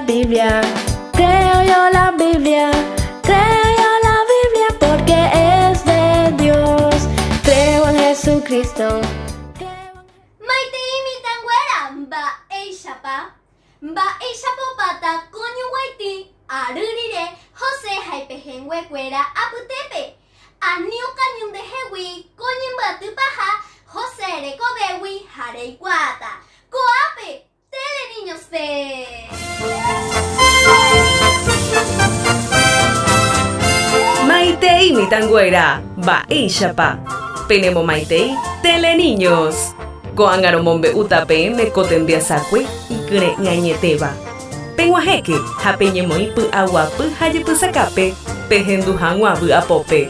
Biblia. Creo yo la Biblia. Creo yo la Biblia porque es de Dios. Creo en Jesucristo. Maite imitan güera, ba eishapa. Ba eishapo pata coño guaiti. Arurire, José Jaipejen güera aputepe. Aniu cañum de hewi, coño batu paja. José recobewi, jarei guata. Coape, tele niños pe. Maitei mitangüera, ba ishapa. Penemo maitei, tele niños. Goangaro mombe utape me cotembia sacue y cre ñañeteba. Penguajeque, japeñemoi pu aguapu hayepu sacape, pejendu hanguabu apope.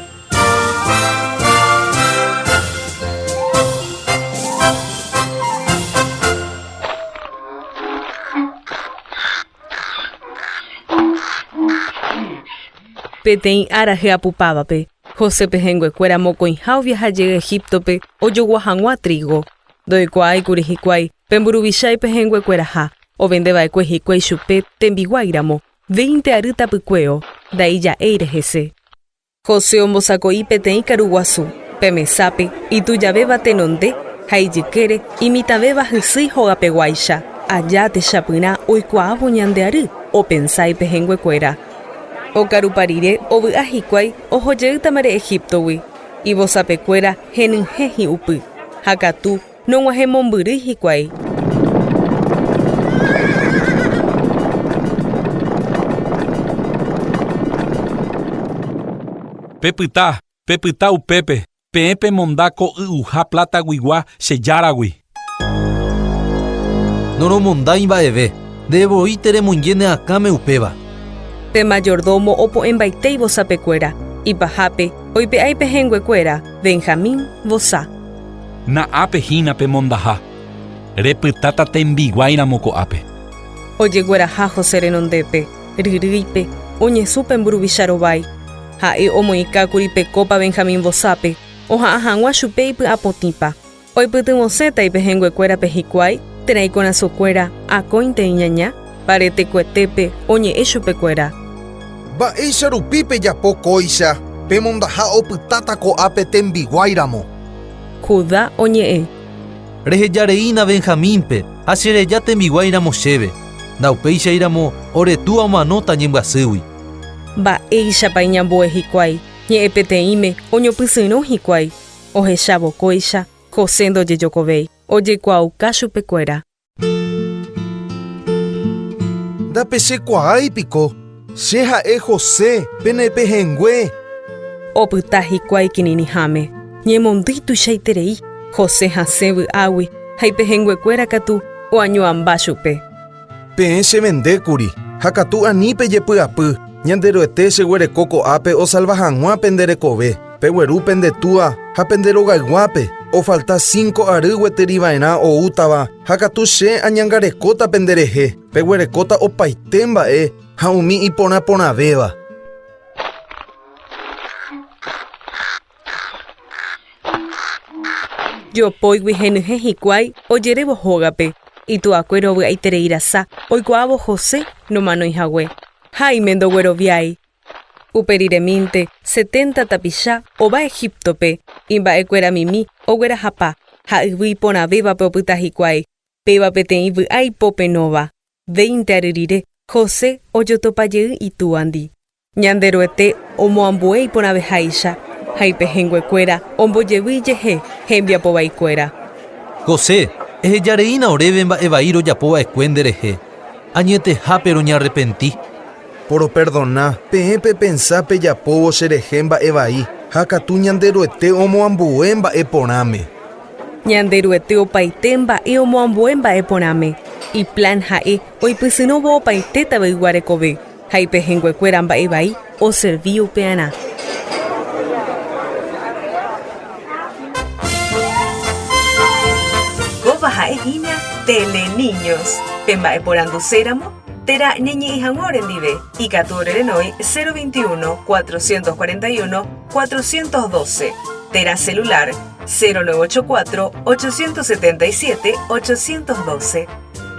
Petein araje apupávape, José pejenguecuera moco injao viaja llega Egiptope, oyo guajangua trigo. Doicuay curijicuay, pemburubishai pejenguecuera ja, o vendeba ecuejicuay chupe, tembiguairamo, 20 aruta pucueo, daí ya eirejese. José ombosacoí petein caruguazú, pemesape, y tu beba tenonde, jaiyiquere, y mitabeba jisí jogapeguaisha, allá te chapuna oicuá boñandearu, o pensai pejenguecuera. O caruparire o buajicuay o joyeutamare Egiptowi, y bosapecuera genunjeji upu, hakatu no guajemomburujicuay. Pepyta upepe, pepe mondako uha plata guigua seyaragui. Noromondai baeve, debo itere monyene akame upeva. Pe mayordomo opo embaitei bosapecuera, y pajape, oipe ai pejenguecuera, Benjamín bosa. Na ape hina pe mondaha. Repytata tembiguaira moko ape. Oye gueraja José renondepe, riripe, oñesupe emburubicharobai. Hae omoikakuri pe copa Benjamín bosape, oja ajangua chupeipe apotipa. Oipytymoseta y pejenguecuera pejikuai, tenaikona socuera, acointe iñaña, parete cuetepe, oñe echupecuera. Ba eisha rupipe yapo koisha, pemondaha opytata ko'ápe tembiguairamo. Judá oñe'ẽ. Rehejareína Benjamínpe, achereja tembiguairamo chéve. Ndaupeichaíramo oretúva manóta ñembyasýgui. Mba'éichapa iñambo'e hikuái, ñe'ẽpeteĩme oñopysyrõ hikuái. Ohechavokóicha José ndojejokovéi, ojekuaauka chupekuéra. Ndape chekuaáipiko, che ha'e José pene pehengue. Opyta hikuái kininiháme. Ñemondýi tuichaiterei, José hasẽ vy'águi, ha ipehenguekuéra katu oañoamba chupe. Peẽ chevendékuri, ha katu anípe jepy'apy, ñanderoete cheguereko ko'ápe osalvahag̃uápe penderekove, pegueru pendetúa ha penderogayguápe, ofalta 5 ary guetériva'erã oútava, ha katu che añangarekóta penderehe, peguerekóta opaite mba'e ha umi iporãporãvéva. Jopóigui henyhẽ hikuái ojerevohógape, itu'akuére ovy'aiterei rasa, oikuaávo José nomanoihague. Haime ndogueroviái. Uperiremínte 70 tapicha ova Egiptope, imba'ekuéra mimi oguerahapa, ha yvy iporãvévape opyta hikuái, péva peteĩ vy'ái popenóva. 20 ary rire, José ojotopajey itúandi. Ñanderoete omoambue iporãveháicha, ha ipehenguekuéra ombojevýjehe hembiapovaikuéra. José, ehejareína oréve mba'evaí rojapóva'ekue nderehe. Añetehápe roñarrepentí. Poro perdona, peẽpe pensápe japóvo cherehe mba'evaí, ha katu ñanderoete omoambue mba'e porãme. Ñanderuete opaite mba'e omoambue mba'e porãme. Iplan ha'e oipysyrõvo opaite tavyguarekove, ha ipehenguekuéra mba'e vai oservi upe'arã. Copa ha'ehína Teleniños. Pemba'eporanduséramo, tera ñeñe'ẽhag̃ua orendive, ikatu orerenói 021 441 412. Tera celular 0984 877 812.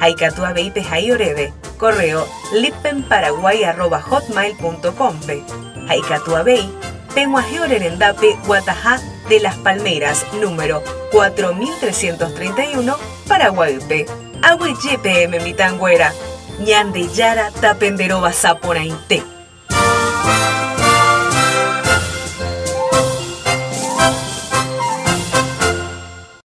Haikatu aveipe hai oreve. correo litpenparaguay@hotmail.com. Haikatuabei, Penguajeorerendapé, Guatajá de las Palmeras, número 4331, Paraguaype. Agüeyepe, Mitangüera. Ñande Yara Tapenderoba Saporainte.